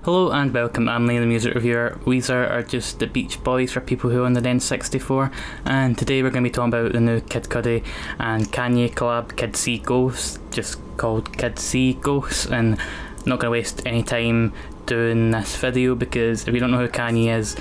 Hello and welcome, I'm Liam the Music Reviewer. Weezer are just the Beach Boys for people who own the N64, and today we're going to be talking about the new Kid Cudi and Kanye collab, Kid See Ghosts, just called Kid See Ghosts, and I'm not going to waste any time doing this video because if you don't know who Kanye is,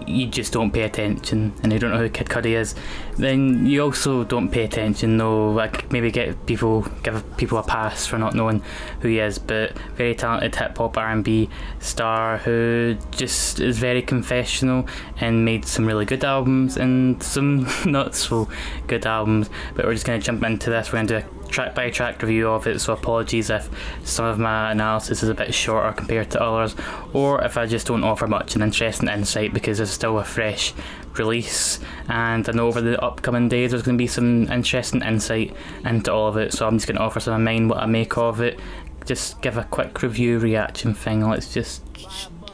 you just don't pay attention, and if you don't know who Kid Cudi is, then you also don't pay attention. Though I could maybe give people a pass for not knowing who he is, but very talented hip hop R&B star who just is very confessional and made some really good albums and some not so good albums. But we're just going to jump into this. We're going to do a track by track review of it, so apologies if some of my analysis is a bit shorter compared to others, or if I just don't offer much an interesting insight, because it's still a fresh release and I know over the upcoming days there's going to be some interesting insight into all of it, so I'm just going to offer some of mine, what I make of it, just give a quick review reaction thing. Let's just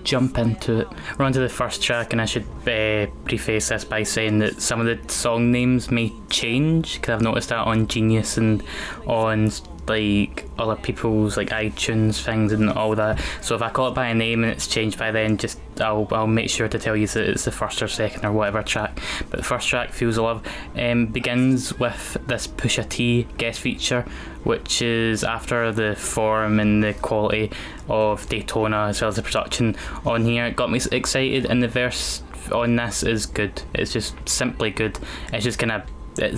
jump into it. We're on to the first track, and I should preface this by saying that some of the song names may change, because I've noticed that on Genius and on like other people's like iTunes things and all that. So if I call it by a name and it's changed by then, just I'll make sure to tell you that it's the first or second or whatever track. But the first track, Refusal, begins with this Pusha T guest feature, which is after the form and the quality of Daytona as well as the production on here. It got me excited, and the verse on this is good. It's just simply good. It's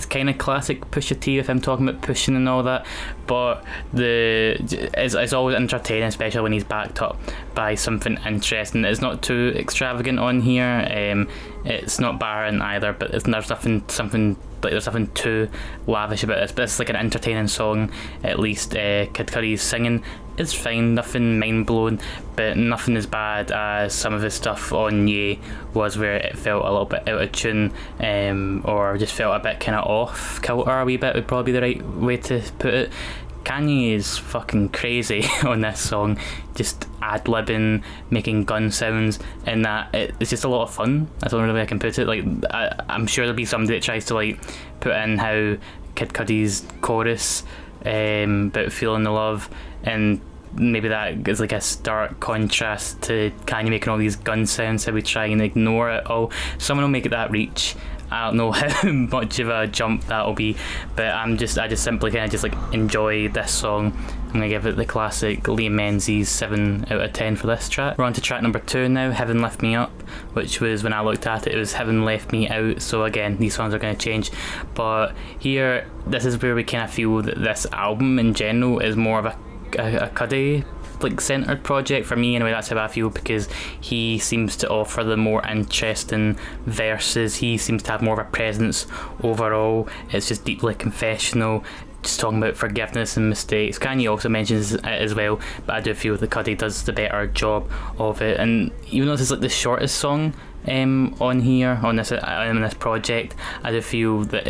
kind of classic Pusha T with him talking about pushing and all that, but it's always entertaining, especially when he's backed up by something interesting. It's not too extravagant on here. It's not barren either, but there's nothing too lavish about this. But it's like an entertaining song. At least Kid Cudi's singing is fine, nothing mind blowing, but nothing as bad as some of his stuff on Ye was, where it felt a little bit out of tune, or just felt a bit kind of off kilter a wee bit would probably be the right way to put it. Kanye is fucking crazy on this song, just ad-libbing, making gun sounds, and that it's just a lot of fun. That's the only way I can put it. Like I'm sure there'll be somebody that tries to like put in how Kid Cudi's chorus about feeling the love, and maybe that is like a stark contrast to Kanye making all these gun sounds, how we try and ignore it all. Someone will make it that reach. I don't know how much of a jump that'll be, but I just simply kind of just like enjoy this song. I'm gonna give it the classic Liam Menzies 7 out of 10 for this track. We're on to track number 2 now, Heaven Left Me Up, which was, when I looked at it, it was Heaven Left Me Out. So again, these songs are going to change, but here, this is where we kind of feel that this album in general is more of a Cudi like centered project for me. Anyway, that's how I feel, because he seems to offer the more interesting verses. He seems to have more of a presence overall. It's just deeply confessional, just talking about forgiveness and mistakes. Kanye also mentions it as well, but I do feel that Cudi does the better job of it. And even though this is like the shortest song on here, on this project, I do feel that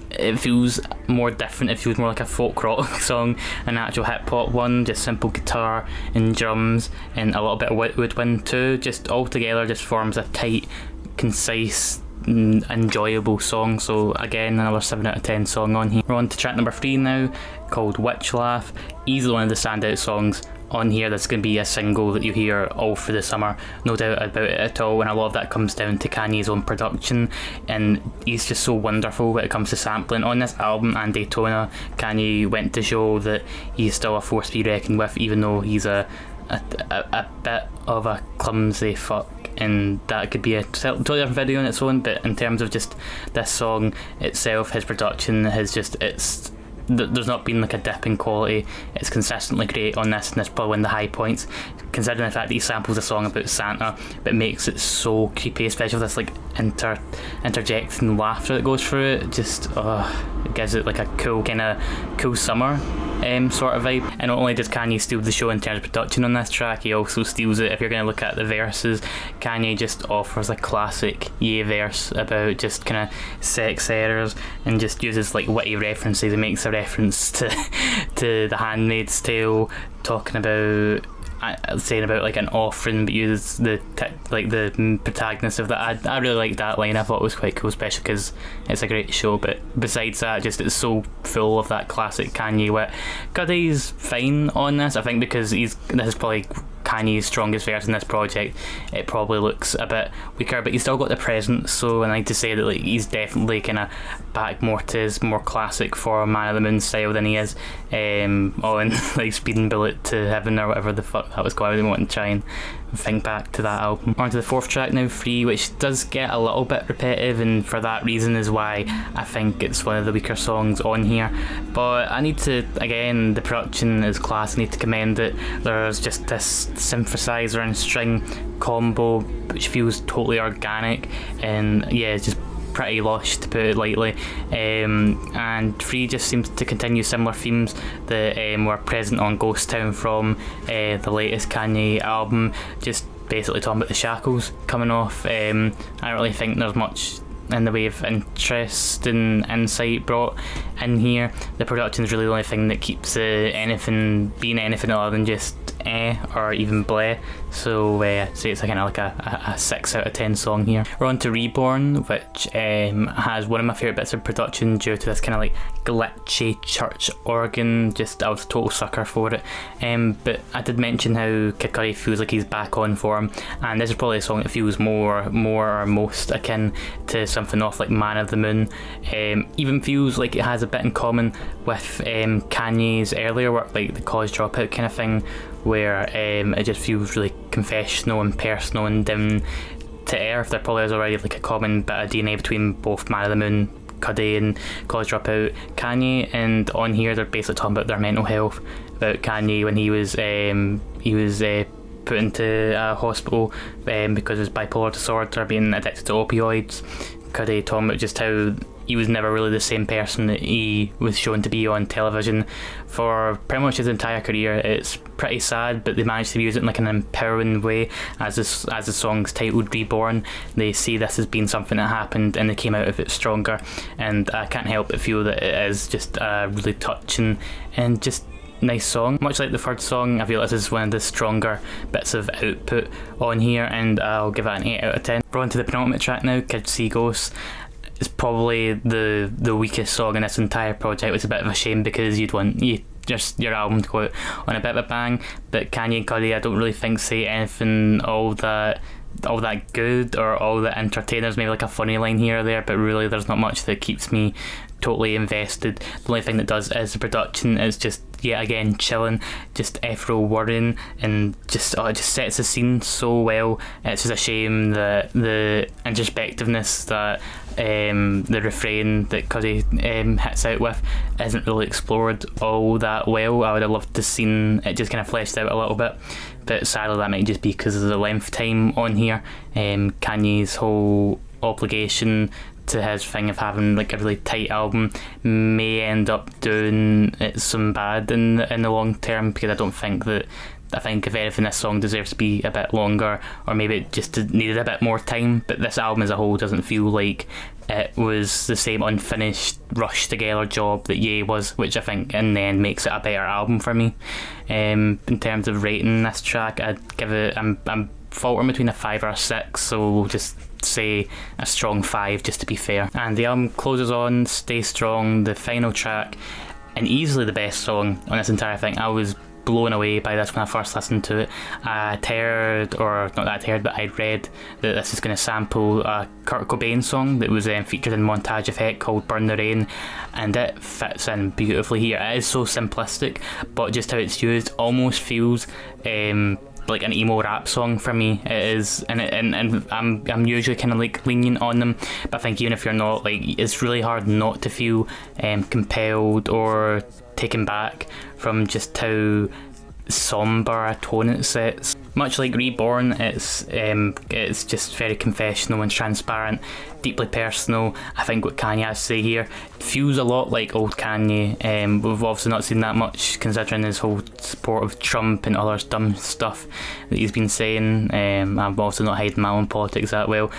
it feels more different. It feels more like a folk rock song, an actual hip hop one, just simple guitar and drums and a little bit of woodwind too. Just all together just forms a tight, concise, enjoyable song. So again, another 7 out of 10 song on here. We're on to track number 3 now, called Witch Laugh. Easily one of the standout songs on here. That's going to be a single that you hear all through the summer, no doubt about it at all, and a lot of that comes down to Kanye's own production, and he's just so wonderful when it comes to sampling. On this album and Daytona, Kanye went to show that he's still a force to be reckoned with, even though he's a bit of a clumsy fuck, and that could be a totally different video on its own. But in terms of just this song itself, his production has just, there's not been like a dip in quality. It's consistently great on this, and that's probably one of the high points, considering the fact that he samples a song about Santa but makes it so creepy, especially with this like interjecting laughter that goes through it. Just it gives it like a cool summer sort of vibe. And not only does Kanye steal the show in terms of production on this track, he also steals it if you're going to look at the verses. Kanye just offers a classic Ye verse about just kind of sex errors, and just uses like witty references. He makes a reference to The Handmaid's Tale, talking about saying about like an offering, but uses the protagonist of that. I really like that line. I thought it was quite cool, especially because it's a great show. But besides that, just it's so full of that classic Kanye wit. Cudi's fine on this, I think, because this is probably Kanye's strongest verse in this project, it probably looks a bit weaker, but he's still got the presence. So I like to say that like he's definitely kind of back more to his more classic for Man of the Moon style than he is on like Speeding Bullet to Heaven or whatever the fuck that was called. I didn't want to try and think back to that album. On to the fourth track now, Free, which does get a little bit repetitive, and for that reason is why I think it's one of the weaker songs on here. But I need to, again, the production is class, I need to commend it. There's just this synthesizer and string combo which feels totally organic, and yeah, it's just pretty lush, to put it lightly. And Free just seems to continue similar themes that were present on Ghost Town from the latest Kanye album, just basically talking about the shackles coming off. I don't really think there's much in the way of interest and insight brought in here. The production is really the only thing that keeps anything being anything other than just or even bleh. So say it's kind of like a 6 out of 10 song here. We're on to Reborn, which has one of my favourite bits of production due to this kind of like glitchy church organ. Just I was a total sucker for it. But I did mention how Kid Cudi feels like he's back on form, and this is probably a song that feels more or most akin to something off like Man of the Moon. Even feels like it has a bit in common with Kanye's earlier work, like the College Dropout kind of thing, where it just feels really confessional and personal and down to earth. There probably is already like a common bit of DNA between both Man of the Moon, Cudi, and College Dropout, Kanye, and on here they're basically talking about their mental health, about Kanye when he was put into a hospital because of his bipolar disorder, being addicted to opioids. Cudi talking about just how he was never really the same person that he was shown to be on television for pretty much his entire career. It's pretty sad, but they managed to use it in like an empowering way. As the song's titled, Reborn, they see this as being something that happened and they came out of it stronger, and I can't help but feel that it is just a really touching and just nice song. Much like the third song, I feel this is one of the stronger bits of output on here, and I'll give it an 8 out of 10. We're on to the penultimate track now, Kids See Ghosts. It's probably the weakest song in this entire project. It's a bit of a shame because you'd want just your album to go out on a bit of a bang, but Kanye and Cudi I don't really think say anything all that good or all that entertaining. There's maybe like a funny line here or there, but really there's not much that keeps me totally invested. The only thing that does is the production. Is just yet again chilling, just Afro worrying, and it just sets the scene so well. It's just a shame that the introspectiveness that the refrain that Cudi hits out with isn't really explored all that well. I would have loved to seen it just kind of fleshed out a little bit, but sadly that might just be because of the length time on here. Kanye's whole obligation to his thing of having like a really tight album may end up doing it some bad in the long term, because I think if anything this song deserves to be a bit longer, or maybe it just needed a bit more time. But this album as a whole doesn't feel like it was the same unfinished rushed together job that Ye was, which I think in the end makes it a better album for me. In terms of rating this track, I'd give it, I'm faltering between a 5 or a 6, so we'll just say a strong 5 just to be fair. And the album closes on Stay Strong, the final track, and easily the best song on this entire thing. I was blown away by this when I first listened to it. I'd heard, or not that I'd heard, but I'd read that this is going to sample a Kurt Cobain song that was featured in Montage Effect called Burn the Rain, and it fits in beautifully here. It is so simplistic, but just how it's used almost feels like an emo rap song for me. It is, and I'm usually kind of like lenient on them, but I think even if you're not, like, it's really hard not to feel compelled or taken back from just how somber a tone it sets. Much like Reborn, it's just very confessional and transparent, deeply personal. I think what Kanye has to say here feels a lot like old Kanye. We've obviously not seen that much considering his whole support of Trump and other dumb stuff that he's been saying. I'm also not hiding my own politics that well,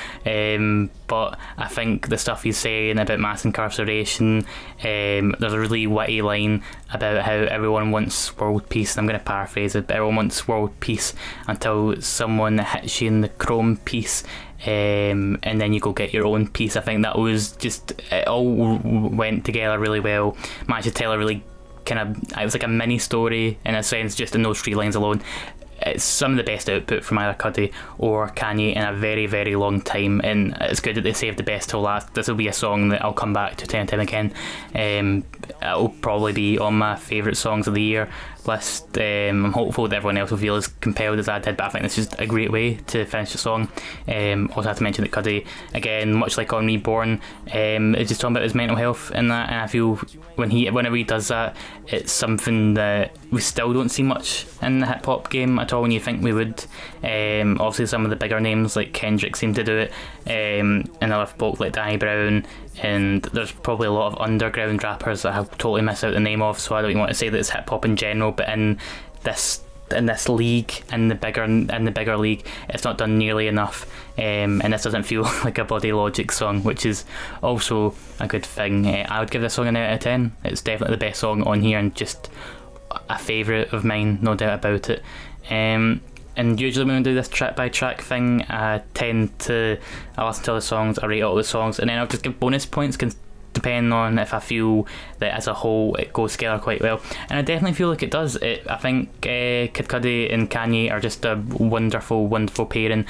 but I think the stuff he's saying about mass incarceration, there's a really witty line about how everyone wants world peace, and I'm going to paraphrase it, but everyone wants world peace until someone hits you in the chrome piece, and then you go get your own piece. I think that was just, it all went together really well. Managed to tell a really kind of, it was like a mini story in a sense, just in those 3 lines alone. it's some of the best output from either Cudi or Kanye in a very, very long time, and it's good that they saved the best till last. This will be a song that I'll come back to time and time again. It'll probably be on my favourite songs of the year list. I'm hopeful that everyone else will feel as compelled as I did, but I think this is a great way to finish the song. Also have to mention that Cudi, again, much like on Reborn, is just talking about his mental health and that, and I feel whenever he does that, it's something that we still don't see much in the hip hop game at all when you think we would. Obviously some of the bigger names like Kendrick seem to do it, and other folk like Danny Brown, and there's probably a lot of underground rappers that I totally miss out the name of, so I don't even want to say that it's hip hop in general, but in this league, in the bigger league, it's not done nearly enough, and this doesn't feel like a bloody Logic song, which is also a good thing. I would give this song an out of 10. It's definitely the best song on here and just a favourite of mine, no doubt about it. And usually when I do this track by track thing, I listen to all the songs, I rate all the songs, and then I'll just give bonus points depending on if I feel that as a whole it goes together quite well, and I definitely feel like it does. I think Kid Cudi and Kanye are just a wonderful pairing.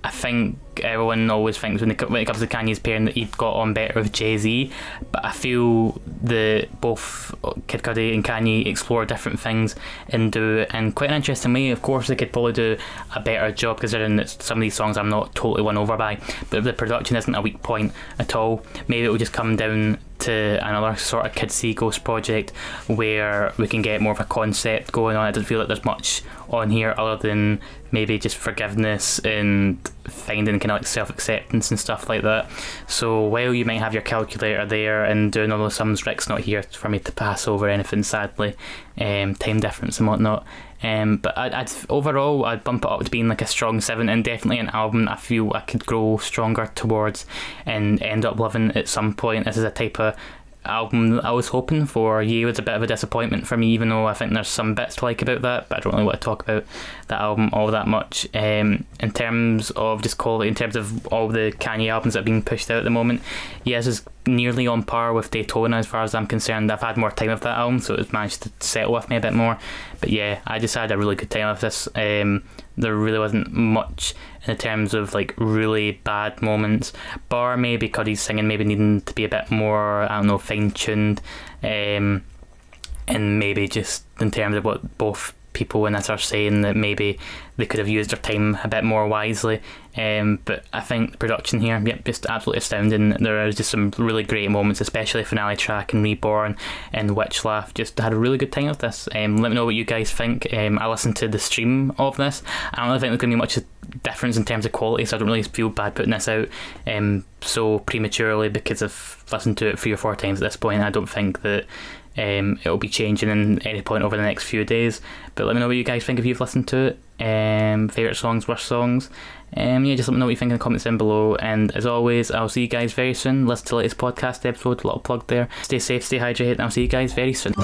I think everyone always thinks when it comes to Kanye's pairing that he'd got on better with Jay-Z, but I feel that both Kid Cudi and Kanye explore different things and do it in quite an interesting way. Of course they could probably do a better job, considering that some of these songs I'm not totally won over by, but the production isn't a weak point at all. Maybe it will just come down to another sort of Kid C Ghost project where we can get more of a concept going on. I don't feel like there's much on here other than maybe just forgiveness and finding kind of like self-acceptance and stuff like that. So while you might have your calculator there and doing all those sums, Rick's not here for me to pass over anything, sadly, time difference and whatnot. But overall I'd bump it up to being like a strong 7, and definitely an album I feel I could grow stronger towards and end up loving at some point. This is a type of album that I was hoping for. Ye was a bit of a disappointment for me, even though I think there's some bits to like about that, but I don't really want to talk about that album all that much. In terms of just quality, in terms of all the Kanye albums that are being pushed out at the moment, this is nearly on par with Daytona as far as I'm concerned. I've had more time with that album, so it's managed to settle with me a bit more, but yeah, I just had a really good time with this. There really wasn't much in terms of like really bad moments, bar maybe Cudi's singing maybe needing to be a bit more, I don't know, fine-tuned, and maybe just in terms of what both people in this are saying, that maybe they could have used their time a bit more wisely. But I think the production here, just absolutely astounding. There are just some really great moments, especially finale track and Reborn and Witch Laugh. Just had a really good time with this. Let me know what you guys think. I listened to the stream of this. I don't really think there's going to be much difference in terms of quality, so I don't really feel bad putting this out so prematurely, because I've listened to it 3 or 4 times at this point. I don't think that it'll be changing in any point over the next few days, but let me know what you guys think if you've listened to it. Favourite songs, worst songs, just let me know what you think in the comments down below, and as always I'll see you guys very soon. Listen to the latest podcast episode, a little plug there. Stay safe, stay hydrated, and I'll see you guys very soon.